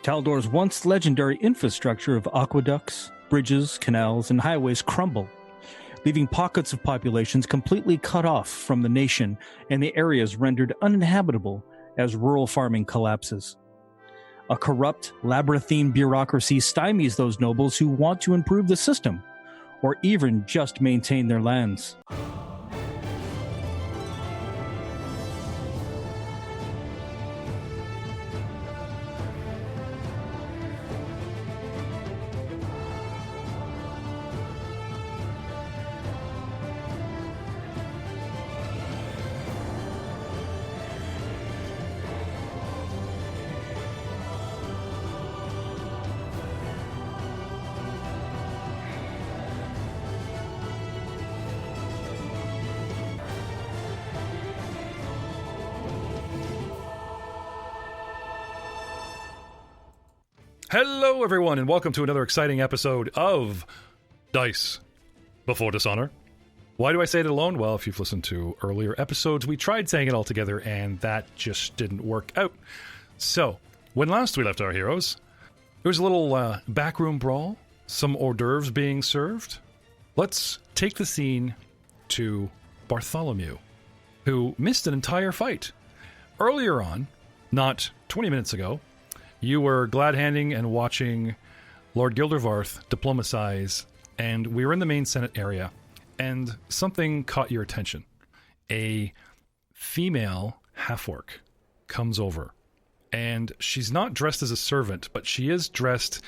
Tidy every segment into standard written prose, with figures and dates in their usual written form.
Taldor's once legendary infrastructure of aqueducts, bridges, canals, and highways crumble, leaving pockets of populations completely cut off from the nation and the areas rendered uninhabitable as rural farming collapses. A corrupt, labyrinthine bureaucracy stymies those nobles who want to improve the system, or even just maintain their lands. Hello, everyone, and welcome to another exciting episode of Dice Before Dishonor. Why do I say it alone? Well, if you've listened to earlier episodes, we tried saying it all together, and that just didn't work out. So, when last we left our heroes, there was a little backroom brawl, some hors d'oeuvres being served. Let's take the scene to Bartholomew, who missed an entire fight. Earlier on, not 20 minutes ago, you were glad-handing and watching Lord Gildervarth diplomatize, and we were in the main Senate area, and something caught your attention. A female half-orc comes over, and she's not dressed as a servant, but she is dressed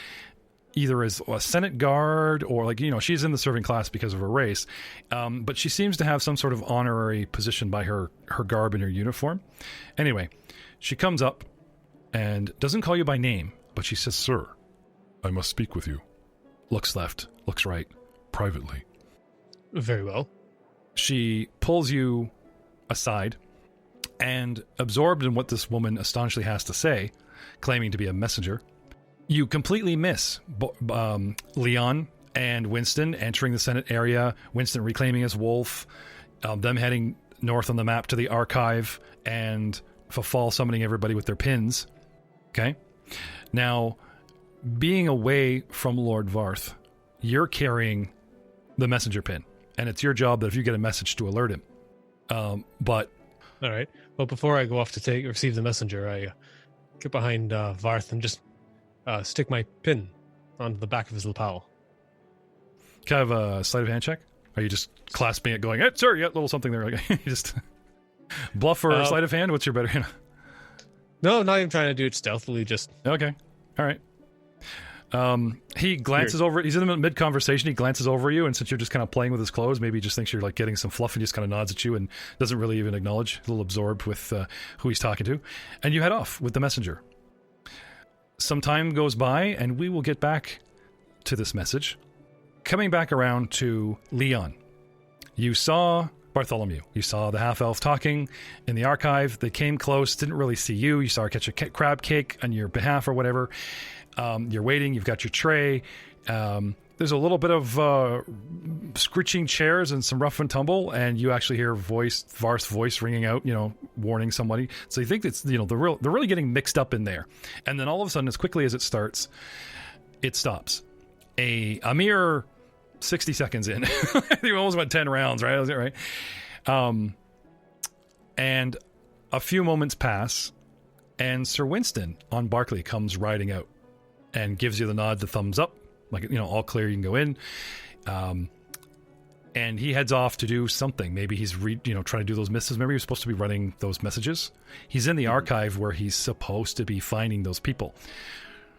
either as a Senate guard or, like, you know, she's in the serving class because of her race, but she seems to have some sort of honorary position by her garb and her uniform. Anyway, she comes up and doesn't call you by name, but she says, "Sir, I must speak with you." Looks left, looks right, privately. Very well. She pulls you aside, and absorbed in what this woman astonishingly has to say, claiming to be a messenger, you completely miss Leon and Winston entering the Senate area, Winston reclaiming his wolf, them heading north on the map to the archive, and Fafal summoning everybody with their pins. Okay? Now, being away from Lord Varth, you're carrying the messenger pin, and it's your job that if you get a message to alert him. But... All right. Well, before I go off to receive the messenger, I get behind Varth and just stick my pin onto the back of his lapel. Can I have a sleight of hand check? Are you just clasping it going, "Hey, sir, you got a little something there." Like, you just bluff or sleight of hand? What's your better... No, not even trying to do it stealthily, just... Okay. All right. He glances over... He's in the mid-conversation. He glances over you, and since you're just kind of playing with his clothes, maybe he just thinks you're like getting some fluff and just kind of nods at you and doesn't really even acknowledge. A little absorbed with who he's talking to. And you head off with the messenger. Some time goes by, and we will get back to this message. Coming back around to Leon. You saw Bartholomew. You saw the half-elf talking in the archive. They came close, didn't really see you. You saw her catch a crab cake on your behalf or whatever. You're waiting. You've got your tray. There's a little bit of screeching chairs and some rough and tumble, and you actually hear Varth's voice ringing out, warning somebody. So you think it's, they're really getting mixed up in there. And then all of a sudden, as quickly as it starts, it stops. A mere 60 seconds in. You almost went 10 rounds, right? Was it right? And a few moments pass, and Sir Winston on Barclay comes riding out and gives you the nod, the thumbs up, like, all clear, you can go in. And he heads off to do something. Maybe he's trying to do those messages. Remember, he was supposed to be running those messages. He's in the archive where he's supposed to be finding those people.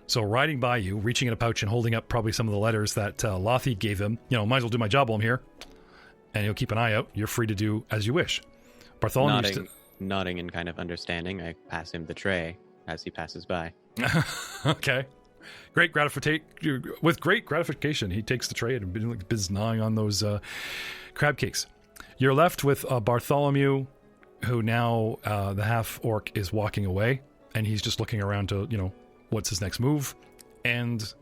So riding by you, reaching in a pouch and holding up probably some of the letters that Lothi gave him, might as well do my job while I'm here. And he'll keep an eye out. You're free to do as you wish. Bartholomew nodding and kind of understanding, I pass him the tray as he passes by. Okay. With great gratification, he takes the tray and begins gnawing on those crab cakes. You're left with Bartholomew, who now the half-orc is walking away, and he's just looking around to, what's his next move? And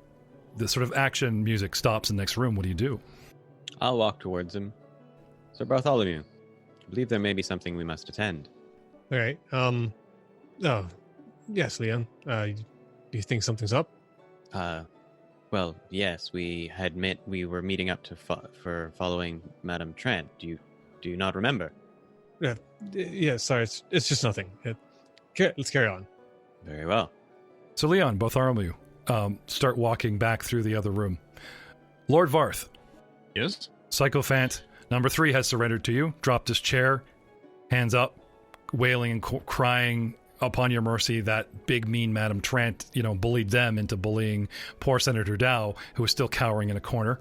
the sort of action music stops in the next room. What do you do? I'll walk towards him. Sir Bartholomew, I believe there may be something we must attend. All right. Oh, yes, Leon. Do you think something's up? Well, yes, we were meeting up for following Madame Trent. Do you not remember? Yeah, sorry, it's just nothing. Let's carry on. Very well. So Leon, Bartholomew, start walking back through the other room. Lord Varth. Yes? Sycophant number 3 has surrendered to you, dropped his chair, hands up, wailing and crying upon your mercy that big mean Madame Trent, bullied them into bullying poor Senator Dow, who is still cowering in a corner.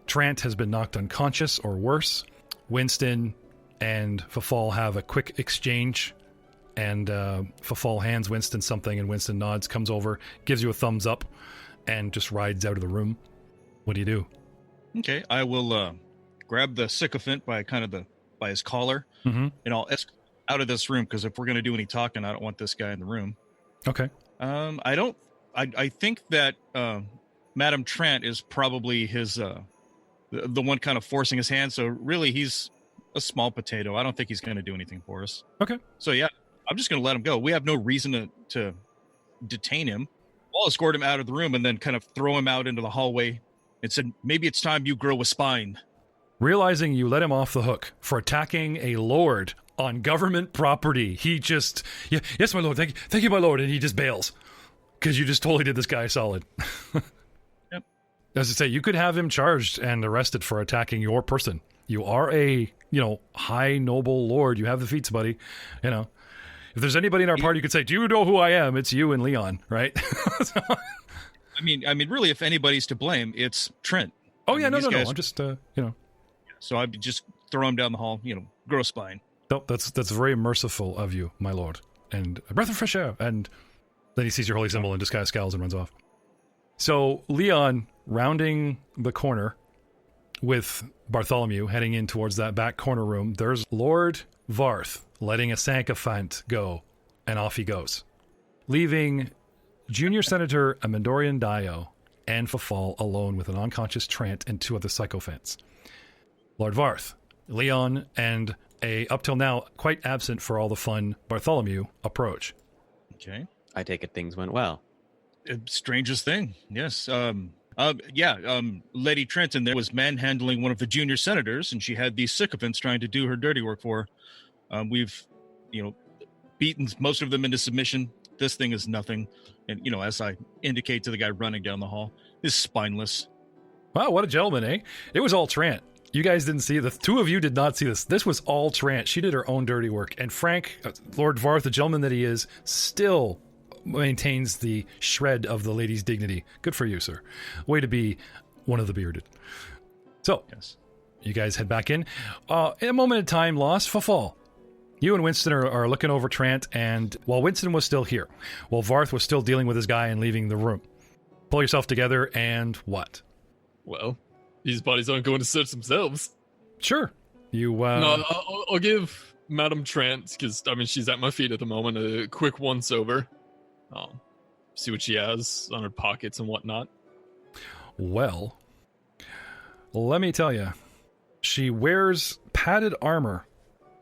Trent has been knocked unconscious or worse. Winston and Fafal have a quick exchange, and Fafal hands Winston something, and Winston nods, comes over, gives you a thumbs up, and just rides out of the room. What do you do? Okay, I will grab the sycophant by his collar, and I'll escort out of this room, because if we're going to do any talking, I don't want this guy in the room. Okay. I think that Madame Trent is probably his the one kind of forcing his hand, so really he's a small potato. I don't think he's going to do anything for us. Okay. So yeah, I'm just going to let him go. We have no reason to detain him. I'll escort him out of the room and then kind of throw him out into the hallway and said, maybe it's time you grow a spine. Realizing you let him off the hook for attacking a lord on government property, he just, yes, my lord, thank you, my lord, and he just bails. Because you just totally did this guy solid. Yep. As I say, you could have him charged and arrested for attacking your person. You are a, high noble lord. You have the feats, buddy. If there's anybody in our party who could say, do you know who I am? It's you and Leon, right? I mean, really, if anybody's to blame, it's Trent. Oh, yeah, no. Guys, I'm just, So I'd just throw him down the hall, grow a spine. No, that's very merciful of you, my lord. And a breath of fresh air. And then he sees your holy symbol and just kind of scowls and runs off. So Leon, rounding the corner with Bartholomew, heading in towards that back corner room, there's Lord Varth letting a sycophant go, and off he goes, leaving Junior Senator Amendorian Dio and Fafal alone with an unconscious Trent and 2 other sycophants. Lord Varth, Leon, and a, up till now, quite absent for all the fun, Bartholomew approach. Okay. I take it things went well. Strangest thing, yes. Lady Trenton there was manhandling one of the junior senators, and she had these sycophants trying to do her dirty work for her. We've, beaten most of them into submission. This thing is nothing. And, as I indicate to the guy running down the hall, is spineless. Wow, what a gentleman, eh? It was all Trent. You guys didn't see it. The 2 of you did not see this. This was all Trent. She did her own dirty work. And Frank, Lord Varth, the gentleman that he is, still maintains the shred of the lady's dignity. Good for you, sir. Way to be one of the bearded. So, Yes. You guys head back in. In a moment of time lost, Fafal. You and Winston are looking over Trent, and while Winston was still here, while Varth was still dealing with his guy and leaving the room, pull yourself together and what? Well, these bodies aren't going to search themselves. Sure. You, No, I'll give Madame Trent, because, she's at my feet at the moment, a quick once-over. See what she has on her pockets and whatnot. Well, let me tell you, she wears padded armor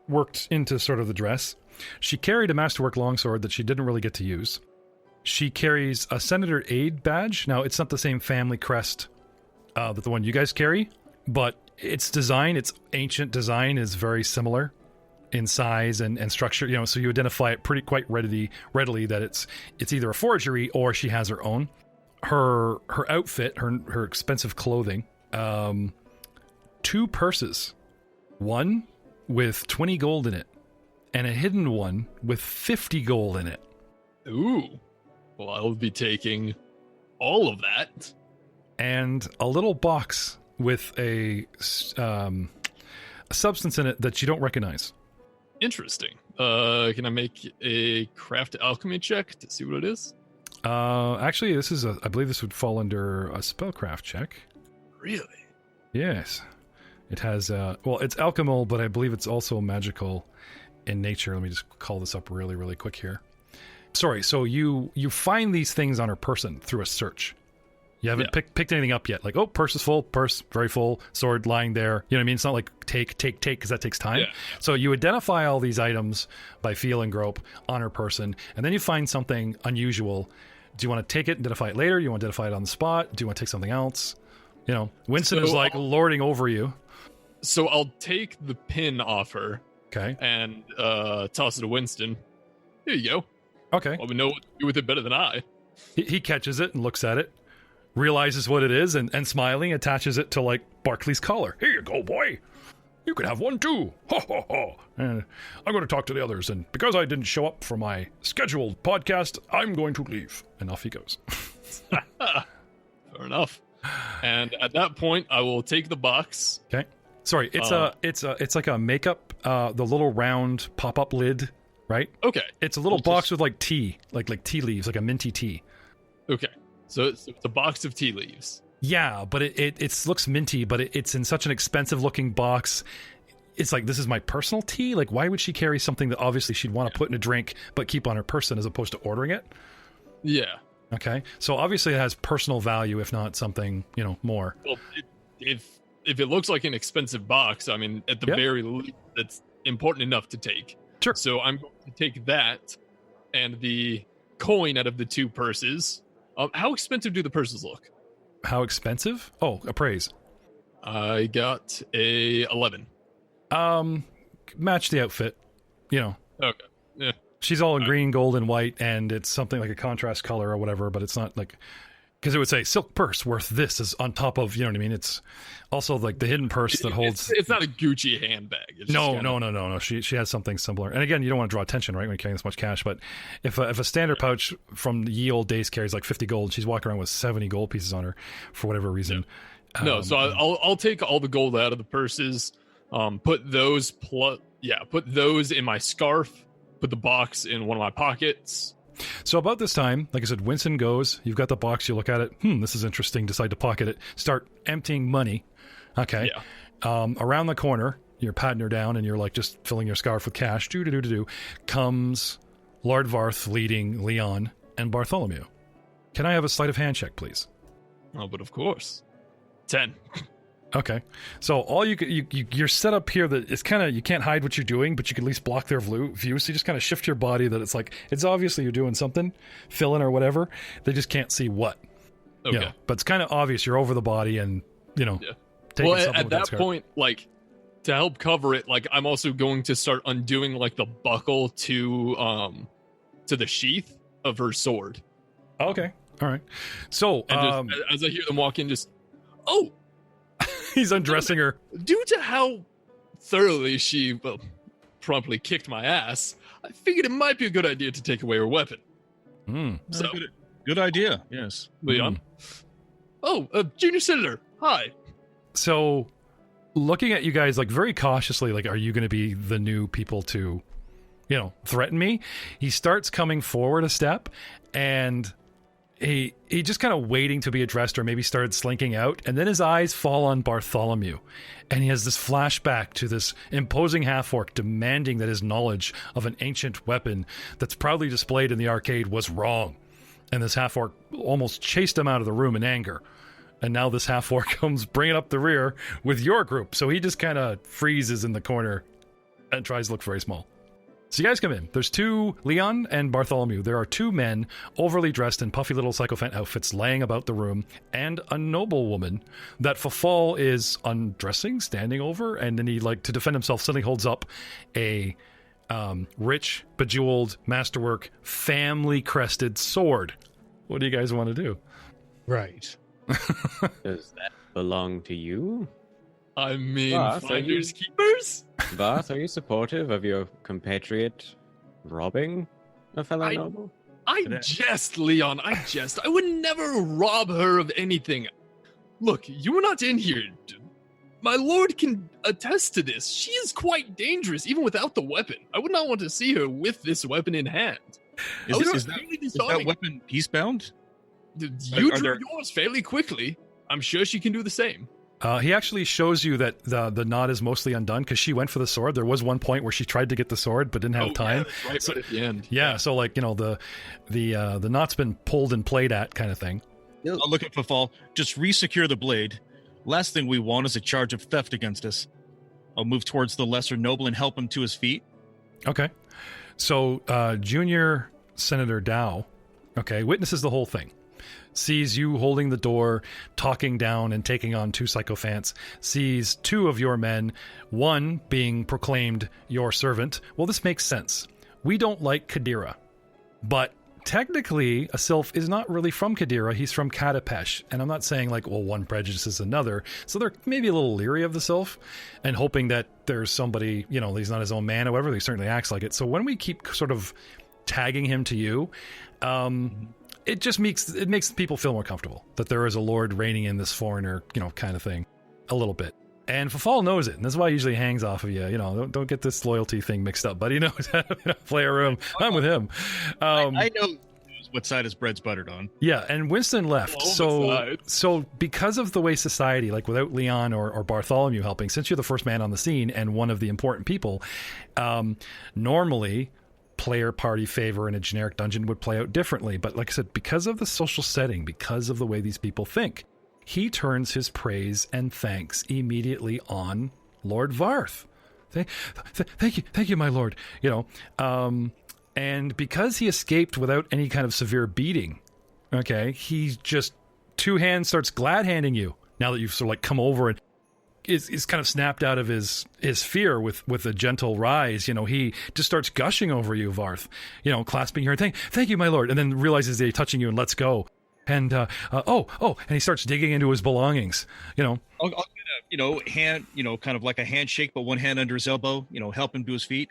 worked into sort of the dress. She carried a masterwork longsword that she didn't really get to use. She carries a Senator Aid badge. Now, it's not the same family crest that the one you guys carry, but its design, its ancient design, is very similar in size and structure. So you identify it quite readily that it's either a forgery or she has her own. Her outfit, her expensive clothing, 2 purses, one with 20 gold in it, and a hidden one with 50 gold in it. Ooh. Well, I'll be taking all of that. And a little box with a substance in it that you don't recognize. Interesting. Can I make a craft alchemy check to see what it is? Actually, I believe this would fall under a spellcraft check. Really? Yes. It has, it's alchemical, but I believe it's also magical in nature. Let me just call this up really, really quick here. Sorry, so you find these things on her person through a search. You haven't picked anything up yet. Like, purse is full, purse very full, sword lying there. You know what I mean? It's not like take, because that takes time. Yeah. So you identify all these items by feel and grope on her person, and then you find something unusual Do you want to take it and identify it later? Do you want to identify it on the spot? Do you want to take something else? Winston is like lording over you. So I'll take the pin off her. Okay. And toss it to Winston. Here you go. Okay. Well, we know what to do with it better than I. He catches it and looks at it, realizes what it is, and smiling attaches it to like Barkley's collar. Here you go, boy. You could have one too. Ha ha ha. And I'm going to talk to the others, and because I didn't show up for my scheduled podcast, I'm going to leave. And off he goes. Fair enough. And at that point, I will take the box. Okay. Sorry, it's like a makeup, the little round pop-up lid, right? Okay. It's a little box with like tea, like tea leaves, like a minty tea. Okay. So it's a box of tea leaves. Yeah, but it looks minty, but it's in such an expensive looking box. It's like, this is my personal tea? Like, why would she carry something that obviously she'd want to put in a drink but keep on her person as opposed to ordering it? Yeah. Okay. So obviously it has personal value, if not something, more. Well, if it looks like an expensive box, I mean, at the very least, it's important enough to take. Sure. So I'm going to take that and the coin out of the two purses. How expensive do the purses look? How expensive? Oh, appraise. I got a 11. Match the outfit, Okay. Yeah. She's all in green, gold, and white, and it's something like a contrast color or whatever, but it's not like, because it would say silk purse worth this is on top of, you know what I mean? It's also like the hidden purse that holds. It's not a Gucci handbag. It's No. She has something similar. And again, you don't want to draw attention, right, when you're carrying this much cash. But if a standard pouch from the ye old days carries like 50 gold, she's walking around with 70 gold pieces on her for whatever reason. Yeah. So I'll take all the gold out of the purses. Put those in my scarf. Put the box in one of my pockets. So about this time, like I said, Winston goes, you've got the box, you look at it, this is interesting, decide to pocket it, start emptying money. Okay. Yeah. Around the corner, you're patting her down and you're like just filling your scarf with cash, comes Lord Varth leading Leon and Bartholomew. Can I have a sleight of hand check, please? Oh, but of course. 10. Okay, so all you're set up here that it's kind of, you can't hide what you're doing, but you can at least block their view. So you just kind of shift your body that it's like, it's obviously you're doing something, fill in or whatever. They just can't see what. Okay. But it's kind of obvious you're over the body and, taking something at that point, like, to help cover it, like, I'm also going to start undoing, like, the buckle to the sheath of her sword. Okay, all right. So, and just, as I hear them walk in, he's undressing her. Due to how thoroughly she, promptly kicked my ass, I figured it might be a good idea to take away her weapon. So, good idea, yes. Leon? Junior Senator, hi. So, looking at you guys, like, very cautiously, like, are you going to be the new people to, threaten me? He starts coming forward a step, and he just kind of waiting to be addressed, or maybe started slinking out, and then his eyes fall on Bartholomew, and he has this flashback to this imposing half-orc demanding that his knowledge of an ancient weapon that's proudly displayed in the arcade was wrong, and this half-orc almost chased him out of the room in anger, and now this half-orc comes bringing up the rear with your group, so he just kind of freezes in the corner and tries to look very small. So you guys come in. There's two, Leon and Bartholomew. There are two men, overly dressed in puffy little sycophant outfits, laying about the room, and a noble woman that Fafal is undressing, standing over, and then he, like, to defend himself, suddenly holds up a rich, bejeweled, masterwork, family-crested sword. What do you guys want to do? Right. Does that belong to you? I mean, Varth, finders keepers? Varth, are you supportive of your compatriot robbing a fellow noble? I jest, Leon. I jest. I would never rob her of anything. Look, you were not in here. My lord can attest to this. She is quite dangerous, even without the weapon. I would not want to see her with this weapon in hand. Is that weapon peacebound? You drew yours fairly quickly. I'm sure she can do the same. He actually shows you that the knot is mostly undone because she went for the sword. There was one point where she tried to get the sword but didn't have time. Yeah, right at the end. Yeah, so like, the knot's been pulled and played at kind of thing. I'll look at Fafal. Just re-secure the blade. Last thing we want is a charge of theft against us. I'll move towards the lesser noble and help him to his feet. Okay. So, Junior Senator Dow, Okay, witnesses the whole thing. Sees you holding the door, talking down and taking on 2 sycophants. Sees 2 of your men, one being proclaimed your servant. Well, this makes sense. We don't like Kadira, but technically a sylph is not really from Kadira. He's from Katapesh, and I'm not saying like, well, one prejudices another. So they're maybe a little leery of the sylph and hoping that there's somebody, you know, he's not his own man. However, he certainly acts like it. So when we keep sort of tagging him to you, it just makes people feel more comfortable that there is a lord reigning in this foreigner, you know, kind of thing, a little bit. And Fafal knows it, and that's why he usually hangs off of you. You know, don't get this loyalty thing mixed up. But he knows how to play a room. I'm with him. I know what side his bread's buttered on. Yeah, and Winston left. So because of the way society, like without Leon or Bartholomew helping, since you're the first man on the scene and one of the important people, normally player party favor in a generic dungeon would play out differently. But like I said, because of the social setting, because of the way these people think, he turns his praise and thanks immediately on Lord Varth. Thank you, my lord. You know, and because he escaped without any kind of severe beating, okay, he just 2 hands starts glad handing you. Now that you've sort of like come over and is kind of snapped out of his fear with a gentle rise, you know, he just starts gushing over you, Varth. You know, clasping your hand, thank you, my lord, and then realizes that he's touching you and lets go. And and he starts digging into his belongings. You know, I'll get a, you know, hand, you know, kind of like a handshake, but one hand under his elbow. You know, help him to his feet.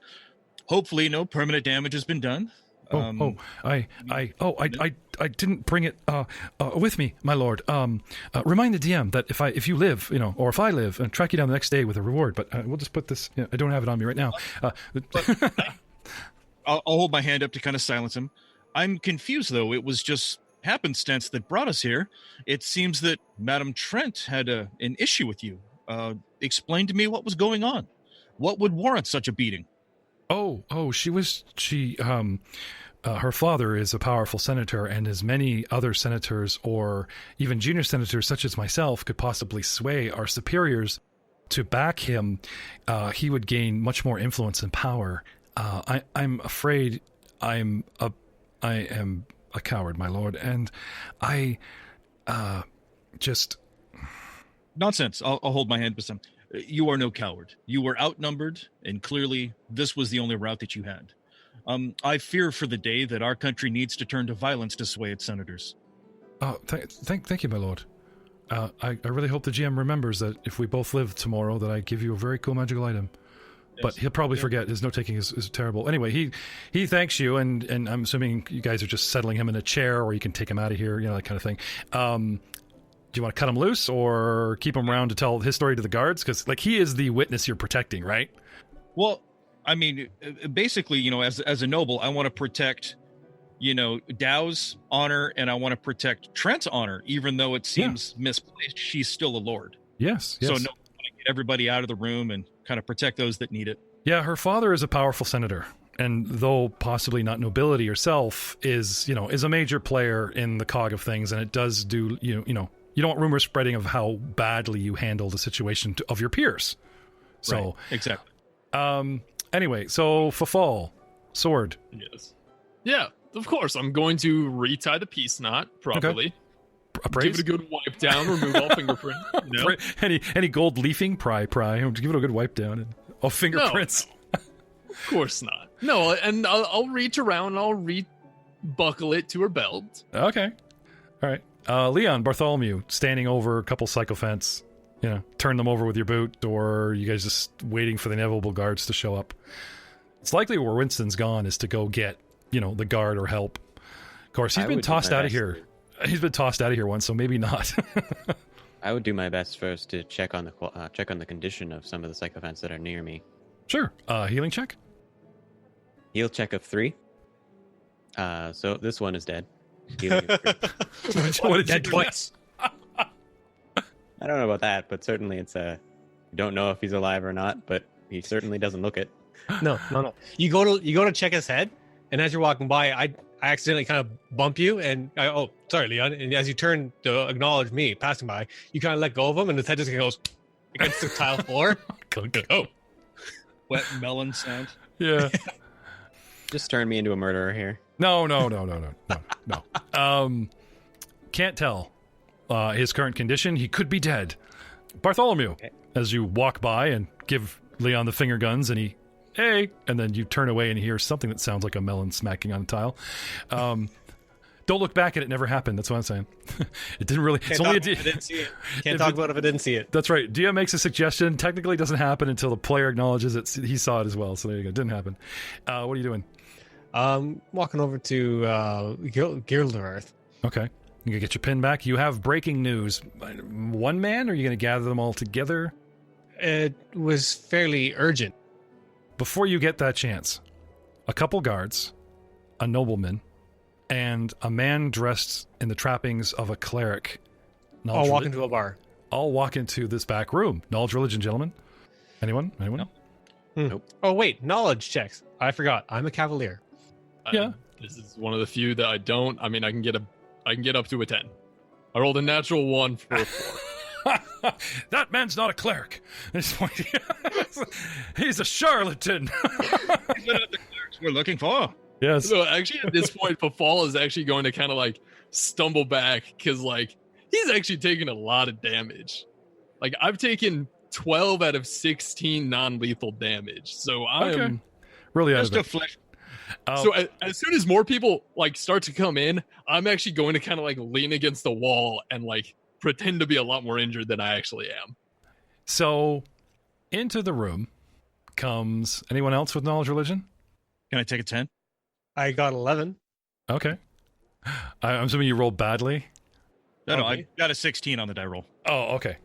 Hopefully, no permanent damage has been done. I didn't bring it with me, my lord. Remind the DM that if you live, you know, or if I live, and track you down the next day with a reward. But we'll just put this. You know, I don't have it on me right now. I'll hold my hand up to kind of silence him. I'm confused though. It was just happenstance that brought us here. It seems that Madame Trent had an issue with you. Explain to me what was going on. What would warrant such a beating? Her father is a powerful senator, and as many other senators or even junior senators such as myself could possibly sway our superiors to back him, he would gain much more influence and power. I'm afraid I am a coward, my lord, and I just... Nonsense. I'll hold my hand beside him. You are no coward. You were outnumbered, and clearly this was the only route that you had. I fear for the day that our country needs to turn to violence to sway its senators. Thank you, my lord. I really hope the GM remembers that if we both live tomorrow, that I give you a very cool magical item. Yes. But he'll probably forget. His note-taking is terrible. Anyway, he thanks you, and I'm assuming you guys are just settling him in a chair, or you can take him out of here, you know, that kind of thing. Do you want to cut him loose or keep him around to tell his story to the guards? Because, like, he is the witness you're protecting, right? Well, I mean, basically, you know, as a noble, I want to protect, you know, Dow's honor, and I want to protect Trent's honor, even though it seems misplaced. She's still a lord. Yes. So, no, I want to get everybody out of the room and kind of protect those that need it. Yeah, her father is a powerful senator, and though possibly not nobility herself, is a major player in the cog of things, and it does do, you know. You don't want rumors spreading of how badly you handle the situation of your peers. So right, exactly. Anyway, so Fafal, sword. Yes. Yeah, of course. I'm going to retie the peace knot properly. Okay. Give it a good wipe down, remove all fingerprint. You know? Any gold leafing? Pry. Give it a good wipe down. And fingerprints. No. Of course not. No, and I'll reach around and I'll rebuckle it to her belt. Okay. All right. Leon, Bartholomew, standing over a couple sycophants, you know, turn them over with your boot, or you guys just waiting for the inevitable guards to show up. It's likely where Winston's gone is to go get, you know, the guard or help. Of course, he's been tossed out of here. He's been tossed out of here once, so maybe not. I would do my best first to check on the condition of some of the sycophants that are near me. Sure. Healing check? Heal check of 3. So this one is dead. Healing of 3. What did you twice? I don't know about that, but certainly it's don't know if he's alive or not, but he certainly doesn't look it. No. You go to check his head, and as you're walking by, I accidentally kind of bump you, and sorry, Leon. And as you turn to acknowledge me passing by, you kind of let go of him, and his head just goes against the tile floor. Wet melon sound. Yeah. Just turn me into a murderer here. No. Can't tell his current condition. He could be dead. Bartholomew, Okay. as you walk by and give Leon the finger guns, and he, hey, and then you turn away and hear something that sounds like a melon smacking on a tile. Don't look back at it. Never happened. That's what I'm saying. It didn't really. Can't talk if I didn't see it. Can't talk about it if I didn't see it. That's right. Dia makes a suggestion. Technically, it doesn't happen until the player acknowledges it. He saw it as well. So there you go. It didn't happen. What are you doing? Walking over to Gilderarth. Okay. You gonna get your pin back. You have breaking news. One man, or are you gonna gather them all together? It was fairly urgent. Before you get that chance, a couple guards, a nobleman, and a man dressed in the trappings of a cleric. I'll walk into a bar. All walk into this back room. Knowledge, religion, gentlemen. Anyone? No. Nope. Oh wait, knowledge checks. I forgot. I'm a Cavalier. Yeah. This is one of the few that I don't. I mean, I can get up to a 10. I rolled a natural 1 for a 4. That man's not a cleric. He's a charlatan. These are not the clerics we're looking for. Yes. So actually, at this point, Befall is actually going to kind of like stumble back because like he's actually taking a lot of damage. Like I've taken 12 out of 16 non-lethal damage. So I'm really out Just of a it. flesh. so as soon as more people like start to come in, I'm actually going to kind of like lean against the wall and like pretend to be a lot more injured than I actually am. So into the room comes anyone else with knowledge, religion? Can I take a 10? I got 11. Okay. I'm assuming you rolled badly. No, Okay. I got a 16 on the die roll. Oh, okay.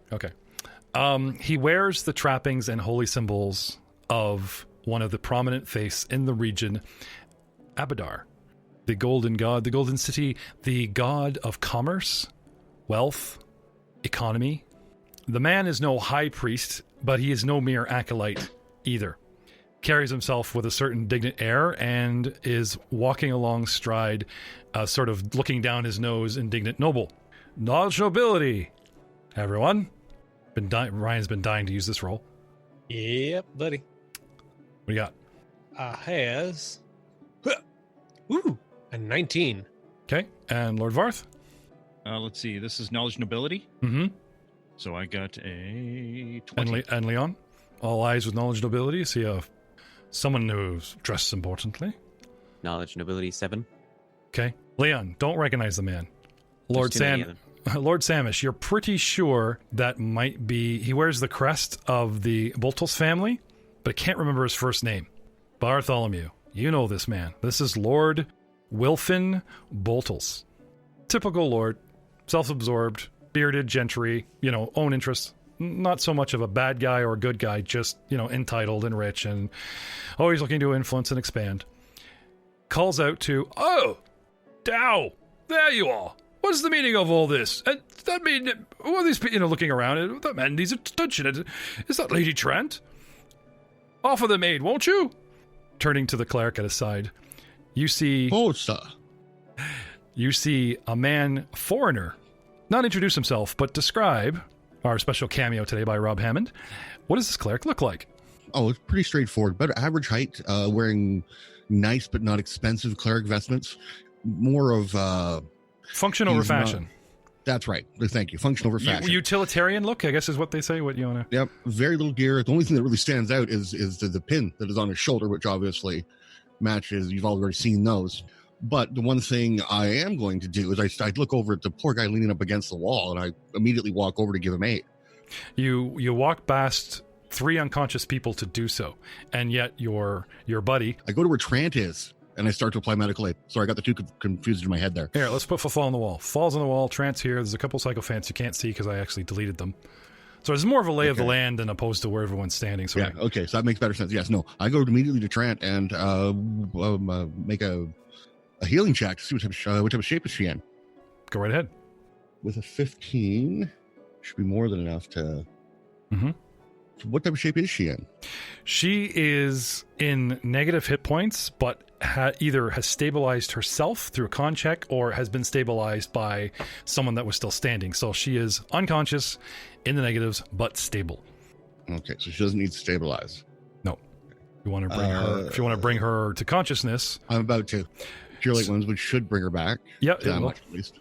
He wears the trappings and holy symbols of one of the prominent faiths in the region, Abadar, the golden god, the golden city, the god of commerce, wealth, economy. The man is no high priest, but he is no mere acolyte either. Carries himself with a certain dignant air and is walking along stride, sort of looking down his nose, indignant noble. Knowledge, nobility, everyone. Ryan's been dying to use this roll. Yep, buddy. What do you got? Has a 19. Okay, and Lord Varth? Let's see. This is knowledge nobility. Mm-hmm. So I got a 20. And Leon? All eyes with knowledge, nobility. See someone who's dressed importantly. Knowledge, nobility, 7. Okay. Leon, don't recognize the man. Lord There's too many of them. Lord Samish, you're pretty sure that might be... He wears the crest of the Boltos family, but I can't remember his first name. Bartholomew. You know this man. This is Lord Wilfin Boltos. Typical lord. Self-absorbed, bearded gentry, own interests. Not so much of a bad guy or a good guy, just, entitled and rich and always looking to influence and expand. Calls out to, "Oh, Dow, there you are. What's the meaning of all this? And that mean, all these people, looking around, that man needs attention. Is that Lady Trent? Offer the maid, won't you?" Turning to the cleric at his side, you see a man, foreigner, not introduce himself, but describe our special cameo today by Rob Hammond. What does this cleric look like? Oh, it's pretty straightforward. About average height, wearing nice but not expensive cleric vestments. More of Function over he's not- fashion. that's right. Thank you. Function over fashion. Utilitarian look, I guess is what they say. What you want to... Yep. Very little gear. The only thing that really stands out is the pin that is on his shoulder, which obviously matches. You've already seen those. But the one thing I am going to do is I look over at the poor guy leaning up against the wall, and I immediately walk over to give him aid. You walk past 3 unconscious people to do so, and yet your buddy... I go to where Trant is, and I start to apply medical aid. Sorry, I got the two confused in my head there. Here, let's put Fall on the wall. Fall's on the wall, Trant's here. There's a couple sycophants you can't see because I actually deleted them. So it's more of a lay of the land than opposed to where everyone's standing. So Yeah, okay, so that makes better sense. Yes, no, I go immediately to Trant and make a healing check to see what type of shape is she in. Go right ahead. With a 15, should be more than enough to... Mhm. What type of shape is she in? She is in negative hit points, but either has stabilized herself through a con check or has been stabilized by someone that was still standing. So she is unconscious, in the negatives, but stable. Okay, so she doesn't need to stabilize. No. You want to bring her, if you want to bring her to consciousness, I'm about to. Pure Light Ones, which should bring her back. Yeah, That much at least.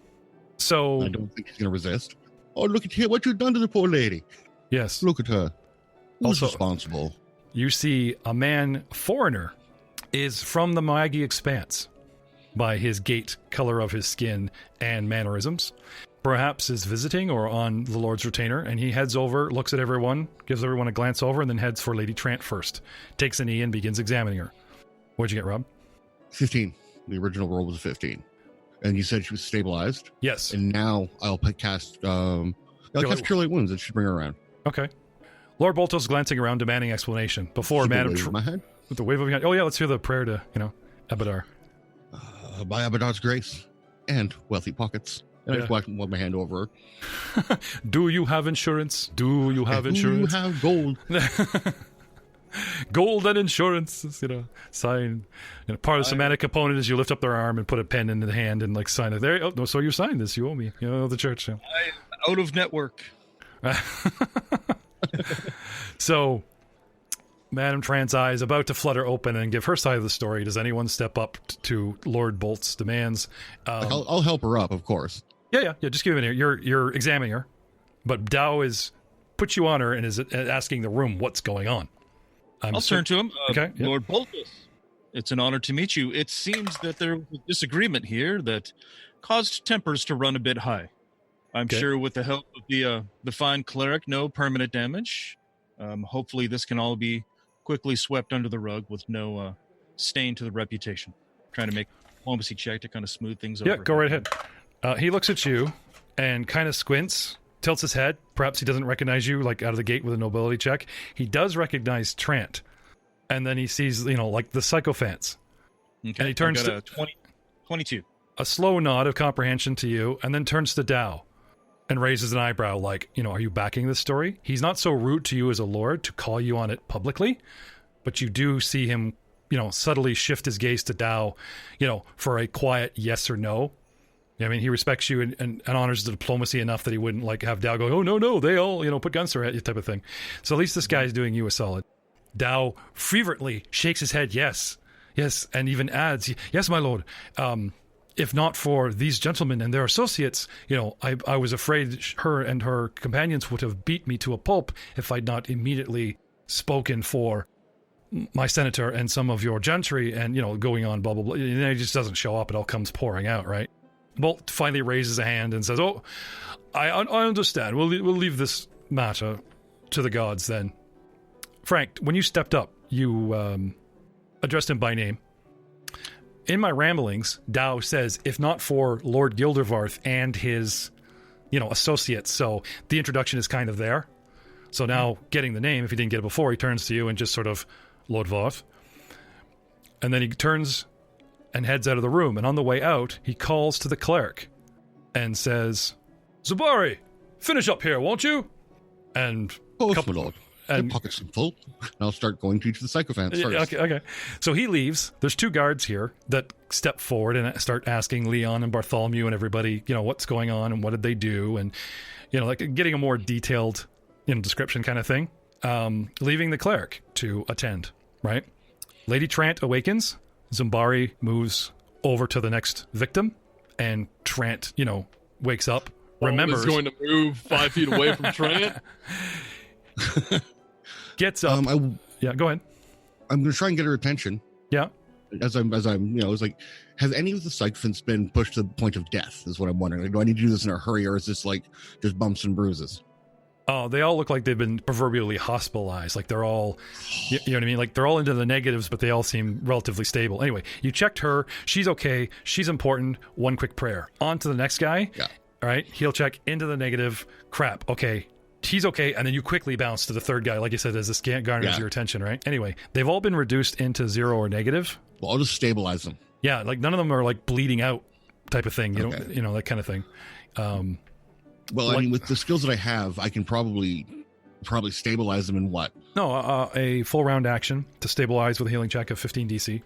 So I don't think she's going to resist. Oh, look at here. What you've done to the poor lady. yes, Look at her. Who's Also- responsible? you see a man, foreigner, is from the Miyagi Expanse by his gait, color of his skin, and mannerisms. Perhaps is visiting or on the Lord's retainer, and he heads over, looks at everyone, gives everyone a glance over, and then heads for Lady Trant first. Takes a knee and begins examining her. What'd you get, Rob? 15. The original roll was a 15. And you said she was stabilized. Yes. And now I'll cast Light- Pure Light Wounds. It should bring her around. Okay. Lord Bolto's glancing around, demanding explanation. Before Keep a Madam wave in my head. with the wave of your hand. Oh yeah, let's hear the prayer to, Abadar. By Abadar's grace and wealthy pockets. And I just whack my hand over her. Do you have insurance? Do you have insurance? You have gold. Gold and insurance, sign. Part of the semantic component is you lift up their arm and put a pen in the hand and like sign it there. Oh no, so you signed this, you owe me. The church. Out of network. So, Madam Trant's eye is about to flutter open and give her side of the story. Does anyone step up to Lord Bolt's demands? I'll help her up, of course. Yeah. Just give it here. You're examining her, but Dao is put you on her and is asking the room what's going on. I'll turn to him. Okay, yeah. Lord Boltus, it's an honor to meet you. It seems that there was a disagreement here that caused tempers to run a bit high. I'm Okay. sure with the help of the fine cleric, no permanent damage. Hopefully this can all be quickly swept under the rug with no stain to the reputation. Trying to make a diplomacy check to kind of smooth things over. Yeah, go right ahead. He looks at you and kind of squints, tilts his head. Perhaps he doesn't recognize you, like out of the gate with a nobility check. He does recognize Trant, and then he sees, like the sycophants. Okay. And he turns I've got to- a 22. A slow nod of comprehension to you, and then turns to Dao and raises an eyebrow like, are you backing this story? He's not so rude to you as a lord to call you on it publicly, but you do see him, subtly shift his gaze to Dao, for a quiet yes or no. I mean, he respects you and honors the diplomacy enough that he wouldn't like have Dao go, oh, no, they all, put guns to her head, type of thing. So at least this guy's doing you a solid. Dao fervently shakes his head, yes, and even adds, yes, my lord. If not for these gentlemen and their associates, I was afraid her and her companions would have beat me to a pulp if I'd not immediately spoken for my senator and some of your gentry and, going on, blah, blah, blah. And then he just doesn't show up. It all comes pouring out, right? Bolt finally raises a hand and says, oh, I understand. We'll leave this matter to the gods then. Frank, when you stepped up, you addressed him by name. In my ramblings, Dao says, if not for Lord Gildervarth and his, associates. So the introduction is kind of there. So now getting the name, if he didn't get it before, he turns to you and just sort of, Lord Varth. And then he turns and heads out of the room. And on the way out, he calls to the cleric and says, Zabari, finish up here, won't you? And Oh, my lord. and My pockets are full. And I'll start going to each of the sycophants first. Okay. So he leaves. There's two guards here that step forward and start asking Leon and Bartholomew and everybody, what's going on and what did they do, and like getting a more detailed, description kind of thing. Leaving the cleric to attend. Right. Lady Trant awakens. Zumbari moves over to the next victim, and Trant, wakes up. Remembers is going to move 5 feet away from Trant. Gets up. Yeah, go ahead. I'm going to try and get her attention. Yeah. As I'm, it's like, has any of the sycophants been pushed to the point of death? Is what I'm wondering. Like, do I need to do this in a hurry, or is this like just bumps and bruises? Oh, they all look like they've been proverbially hospitalized. Like they're all, you know what I mean? Like they're all into the negatives, but they all seem relatively stable. Anyway, you checked her. She's okay. She's important. One quick prayer. On to the next guy. Yeah. All right. He'll check into the negative. Crap. Okay. He's okay. And then you quickly bounce to the third guy. Like you said, as this garners your attention, right? Anyway, they've all been reduced into 0 or negative. Well, I'll just stabilize them. Yeah. Like none of them are like bleeding out type of thing. You know, that kind of thing. Well, I mean, with the skills that I have, I can probably stabilize them in what? No, a full round action to stabilize with a healing check of 15 DC.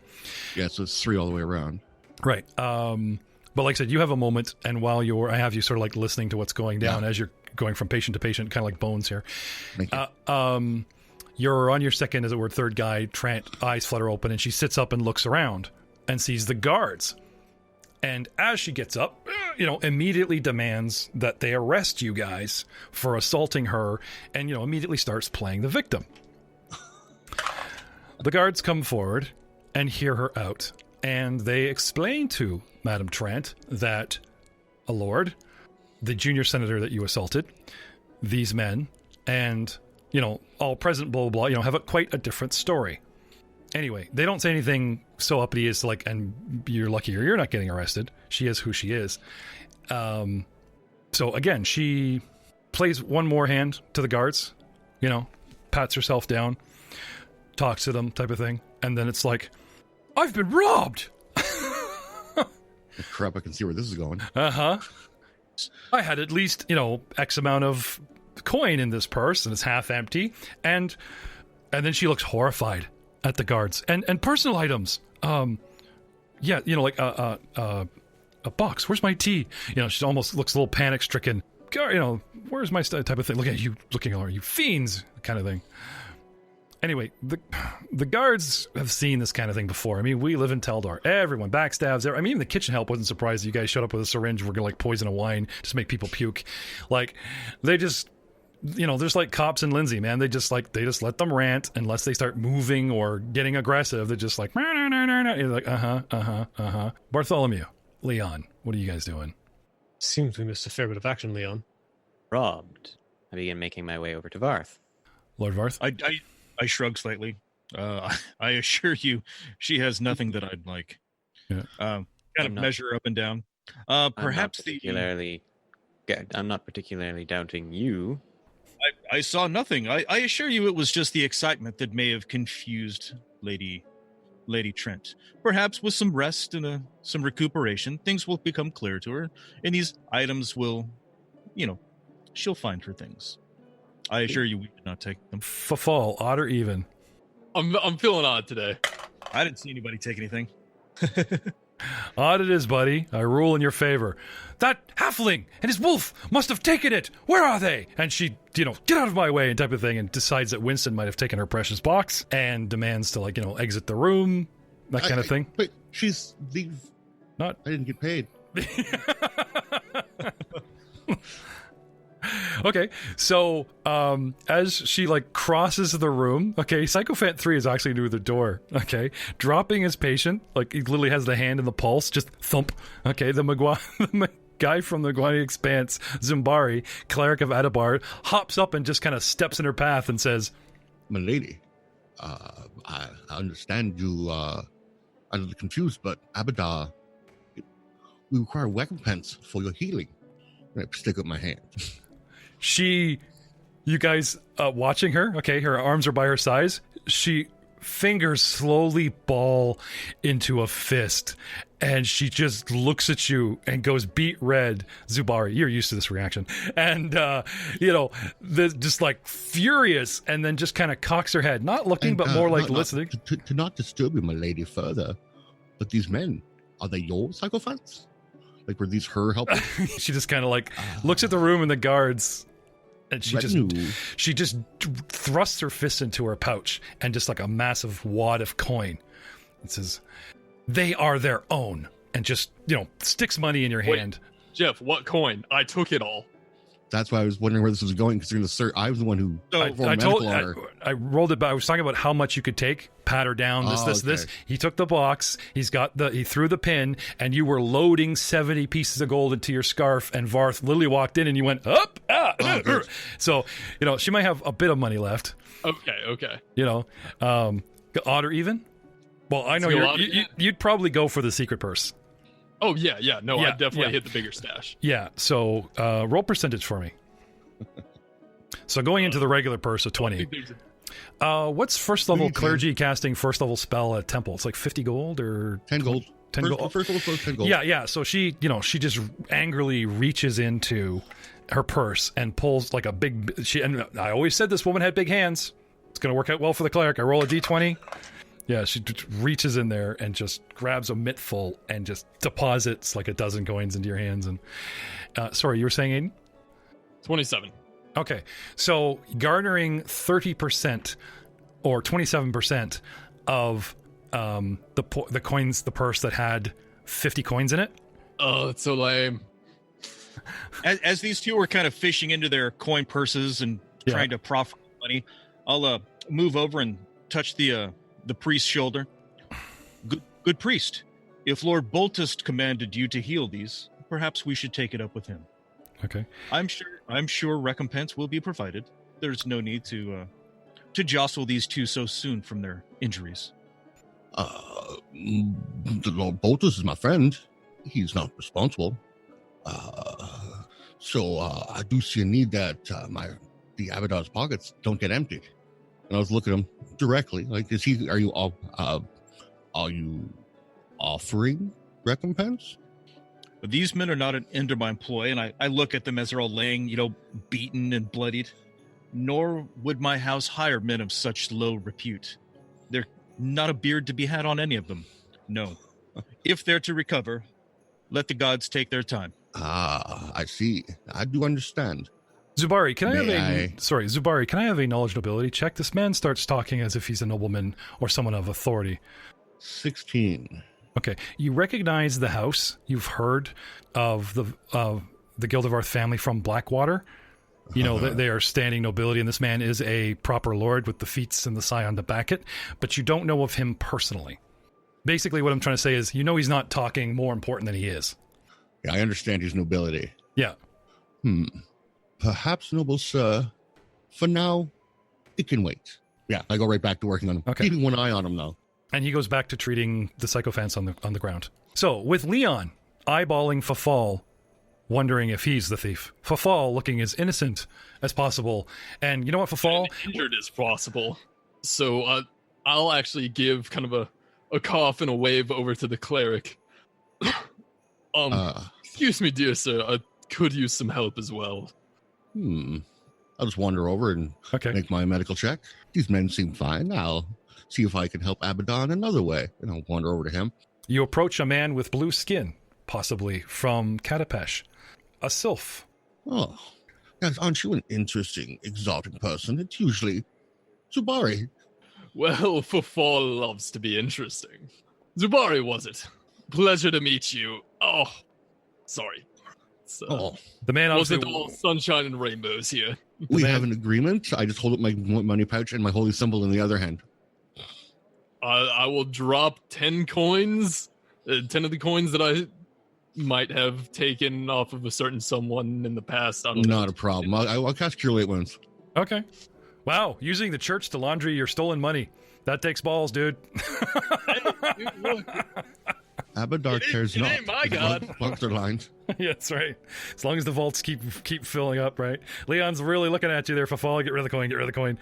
Yeah, so it's 3 all the way around. Right. But like I said, you have a moment, and while I have you sort of like listening to what's going down as you're going from patient to patient, kind of like Bones here. Thank you. You're on your second, as it were, third guy. Trant, eyes flutter open, and she sits up and looks around and sees the guards And as she gets up, immediately demands that they arrest you guys for assaulting her, and, immediately starts playing the victim. The guards come forward and hear her out, and they explain to Madame Trent that, Lord, the junior senator that you assaulted, these men, and, all present, blah, blah, blah, have quite a different story. Anyway, they don't say anything so uppity as like, and you're lucky or you're not getting arrested. She is who she is. So again, she plays one more hand to the guards, pats herself down, talks to them type of thing. And then it's like, I've been robbed. Crap, I can see where this is going. Uh-huh. I had at least, X amount of coin in this purse and it's half empty. And then she looks horrified at the guards and personal items. Like a box. Where's my tea? She almost looks a little panic stricken. Where's my type of thing? Look at you looking all, you fiends kind of thing. Anyway, the guards have seen this kind of thing before. I mean, we live in Teldar. Everyone backstabs. Even the kitchen help wasn't surprised that you guys showed up with a syringe. We're gonna poison a wine just make people puke. Like, they just, there's like cops in Lindsay, man. They just let them rant unless they start moving or getting aggressive. They're just like, you're like, Bartholomew, Leon, what are you guys doing? Seems we missed a fair bit of action, Leon. Robbed. I begin making my way over to Varth. Lord Varth? I shrug slightly. I assure you, she has nothing that I'd like. Yeah. Kind of measure up and down. Perhaps I'm not particularly doubting you. I saw nothing. I assure you, it was just the excitement that may have confused Lady Trent. Perhaps with some rest and some recuperation, things will become clear to her, and these items will, she'll find her things. I assure you, we did not take them. Fall, odd or even? I'm feeling odd today. I didn't see anybody take anything. Odd it is, buddy. I rule in your favor. That halfling and his wolf must have taken it. Where are they? And she, get out of my way and type of thing, and decides that Winston might have taken her precious box and demands to, exit the room, that kind of thing. Wait, she's the... Not... I didn't get paid. Okay, so as she crosses the room, Sycophant 3 is actually near the door, dropping his patient, he literally has the hand in the pulse, just thump, the guy from the Guani Expanse, Zumbari, cleric of Adabar, hops up and just kind of steps in her path and says, My lady, I understand you are a little confused, but Abadar, we require recompense for your healing. I stick up my hand. You guys watching her, her arms are by her sides. She fingers slowly ball into a fist, and she just looks at you and goes beet red. Zubari, you're used to this reaction. And, just furious, and then just kind of cocks her head, not looking, but more listening. To not disturb you, my lady, further, but these men, are they your sycophants? Were these her helpers? She just kind of looks at the room and the guards, and she just thrusts her fist into her pouch and just a massive wad of coin. It says, they are their own, and just, sticks money in your hand. Jeff, what coin? I took it all. That's why I was wondering where this was going, because I was the one who... I rolled it, but I was talking about how much you could take, pat her down, this. He took the box, he threw the pin, and you were loading 70 pieces of gold into your scarf, and Varth literally walked in, and you went, up! So, she might have a bit of money left. Okay. Odd or even? Well, I know you'd probably go for the secret purse. Oh, yeah. No, I definitely hit the bigger stash. Yeah, so roll percentage for me. So going into the regular purse of 20. What's first level clergy casting first level spell at temple? It's 50 gold or 10 gold. 10 gold. First level 10 gold. Yeah. So she just angrily reaches into her purse and pulls a big. And I always said this woman had big hands. It's gonna work out well for the cleric. I roll a d20. Yeah, she reaches in there and just grabs a mittful and just deposits a dozen coins into your hands. And sorry, you were saying, Aiden? 27. Okay, so garnering 30% or 27% of the coins, the purse that had 50 coins in it, Oh, it's so lame. As these two are kind of fishing into their coin purses and trying to profit money, I'll move over and touch the priest's shoulder. Good priest. If Lord Boltest commanded you to heal these, perhaps we should take it up with him. Okay. I'm sure recompense will be provided. There's no need to jostle these two so soon from their injuries. The Lord Boltus is my friend. He's not responsible. So I do see a need that the Abadar's pockets don't get emptied. And I was looking at him directly, like, are you offering recompense? These men are not under my employ, and I look at them as they're all laying, beaten and bloodied. Nor would my house hire men of such low repute. They're not a beard to be had on any of them. No. If they're to recover, let the gods take their time. I see. I do understand. Zubari, can I have a knowledge nobility check? This man starts talking as if he's a nobleman or someone of authority. 16. Okay. You recognize the house. You've heard of the Gildevarth family from Blackwater. They are standing nobility, and this man is a proper lord with the feats and the scion to back it, but you don't know of him personally. Basically, what I'm trying to say is, he's not talking more important than he is. Yeah, I understand his nobility. Yeah. Perhaps, noble sir, for now, it can wait. Yeah, I go right back to working on him. Okay. Keeping one eye on him, though. And he goes back to treating the sycophants on the ground. So, with Leon eyeballing Fafal, wondering if he's the thief. Fafal looking as innocent as possible. And you know what, Fafal? Injured as possible. So I'll actually give kind of a cough and a wave over to the cleric. Excuse me, dear sir. I could use some help as well. I'll just wander over and make my medical check. These men seem fine. I'll see if I can help Abaddon another way. And I'll wander over to him. You approach a man with blue skin, possibly from Katapesh. A sylph. Oh, guys, aren't you an interesting, exotic person? It's usually Zubari. Well, Fafal loves to be interesting. Zubari, was it? Pleasure to meet you. Oh, sorry. The man wasn't all sunshine and rainbows here. We have an agreement. I just hold up my money pouch and my holy symbol in the other hand. I will drop 10 coins. 10 of the coins that I might have taken off of a certain someone in the past. Not a problem. I'll cast Cure Late Wounds. Okay. Wow, using the church to laundry your stolen money. That takes balls, dude. Abadar cares not. Ain't my god. Bucks are lined. Yeah, that's right. As long as the vaults keep filling up, right? Leon's really looking at you there, Fafal. Get rid of the coin.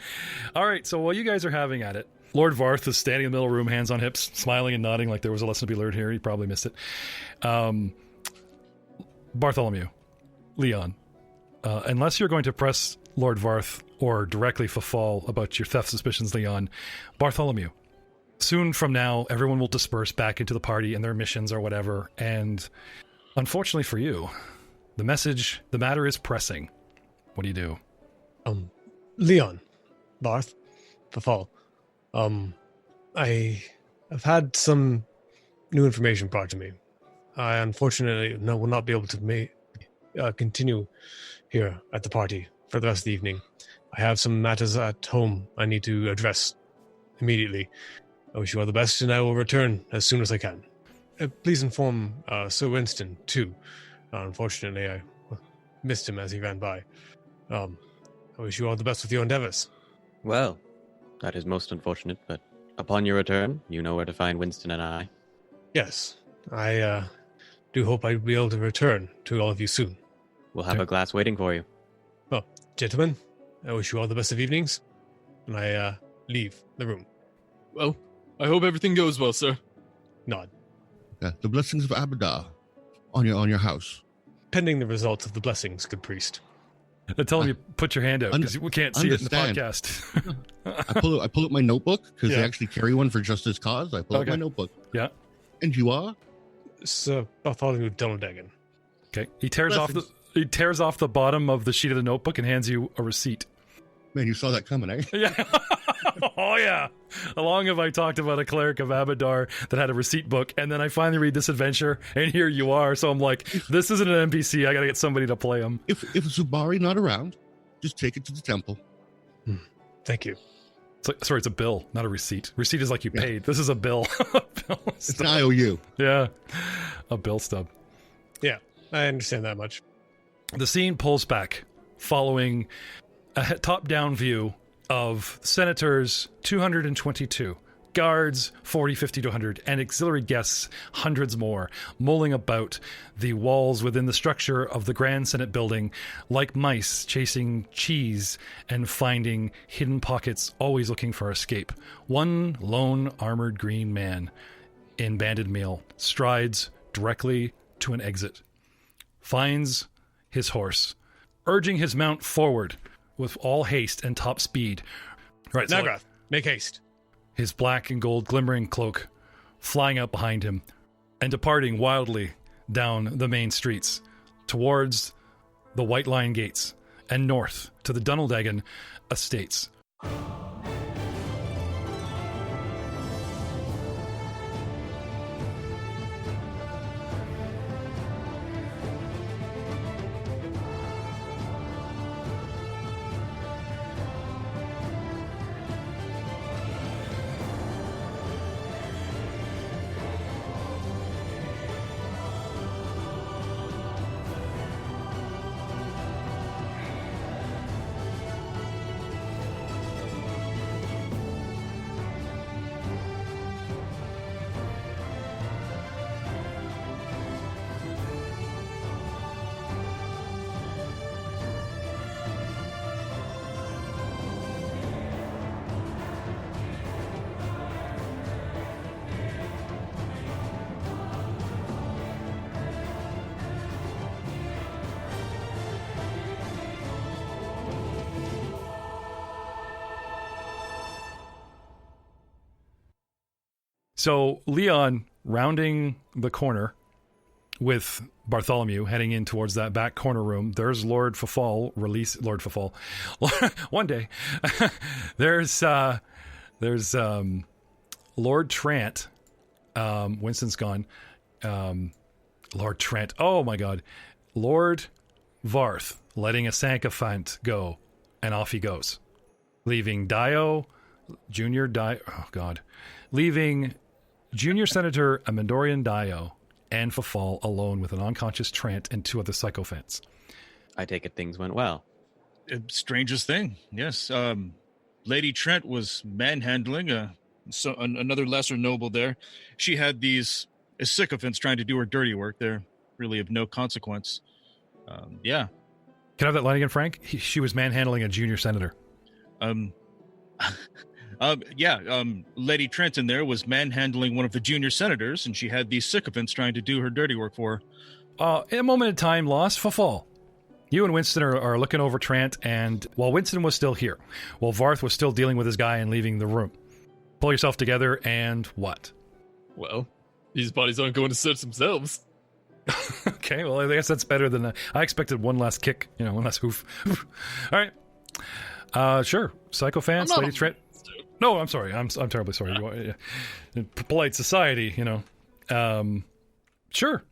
All right, so while you guys are having at it, Lord Varth is standing in the middle of the room, hands on hips, smiling and nodding like there was a lesson to be learned here. He probably missed it. Bartholomew, Leon, unless you're going to press Lord Varth or directly Fafal about your theft suspicions, Leon, Bartholomew, soon from now, everyone will disperse back into the party and their missions or whatever, and unfortunately for you, the matter is pressing. What do you do? Leon, Barth, Fafal, I have had some new information brought to me. I unfortunately will not be able to continue here at the party for the rest of the evening. I have some matters at home I need to address immediately. I wish you all the best, and I will return as soon as I can. Please inform Sir Winston, too. Unfortunately, I missed him as he ran by. I wish you all the best with your endeavors. Well, that is most unfortunate, but upon your return, you know where to find Winston and I. Yes, I do hope I'll be able to return to all of you soon. We'll have a glass waiting for you. Well, gentlemen, I wish you all the best of evenings, and I leave the room. Well, I hope everything goes well, sir. Nod. Yeah, the blessings of Abadar on your house. Pending the results of the blessings, good priest. Tell him you put your hand out, because we can't see it in the podcast. I pull up my notebook, because they actually carry one for Justice Cause. I pull up my notebook. Yeah. And you are? Sir Bartholomew Donaldagan. Okay. He tears off the bottom of the sheet of the notebook and hands you a receipt. Man, you saw that coming, eh? Yeah. Oh, yeah. How long have I talked about a cleric of Abadar that had a receipt book, and then I finally read this adventure, and here you are. So I'm like, this isn't an NPC. I got to get somebody to play him. If Zubari not around, just take it to the temple. Thank you. It's like, sorry, it's a bill, not a receipt. Receipt is like you paid. This is a bill. It's an IOU. Yeah, a bill stub. Yeah, I understand that much. The scene pulls back following a top-down view of senators 222, guards 40, 50 to 100, and auxiliary guests hundreds more, mulling about the walls within the structure of the Grand Senate building like mice chasing cheese and finding hidden pockets, always looking for escape. One lone armored green man in banded mail strides directly to an exit, finds his horse, urging his mount forward with all haste and top speed. Right, so Nagrath, make haste. his black and gold glimmering cloak flying out behind him and departing wildly down the main streets towards the White Lion Gates and north to the Dunaldagan Estates. So Leon rounding the corner with Bartholomew heading in towards that back corner room. There's Lord Fafal, release Lord Fafal. One day. there's Lord Trant. Winston's gone. Lord Trent. Oh my god. Lord Varth letting a Sankophant go, and off he goes. Leaving Dio, Junior Dio, oh god. Leaving Junior Senator Amandorian Dio and Fafal alone with an unconscious Trant and two other sycophants. I take it things went well. Strangest thing, yes. Lady Trent was manhandling another lesser noble there. She had these sycophants trying to do her dirty work. They're really of no consequence. Yeah. Can I have that line again, Frank? She was manhandling a junior senator. Lady Trent in there was manhandling one of the junior senators, and she had these sycophants trying to do her dirty work for her. In a moment of time lost, Fafal. You and Winston are looking over Trant, and while Winston was still here, while Varth was still dealing with his guy and leaving the room. Pull yourself together, and what? Well, these bodies aren't going to search themselves. Okay, well, I guess that's better than... I expected one last kick, one last hoof. All right. Sure. Sycophants, Lady Trent... No, I'm sorry. I'm terribly sorry. Polite society, Sure.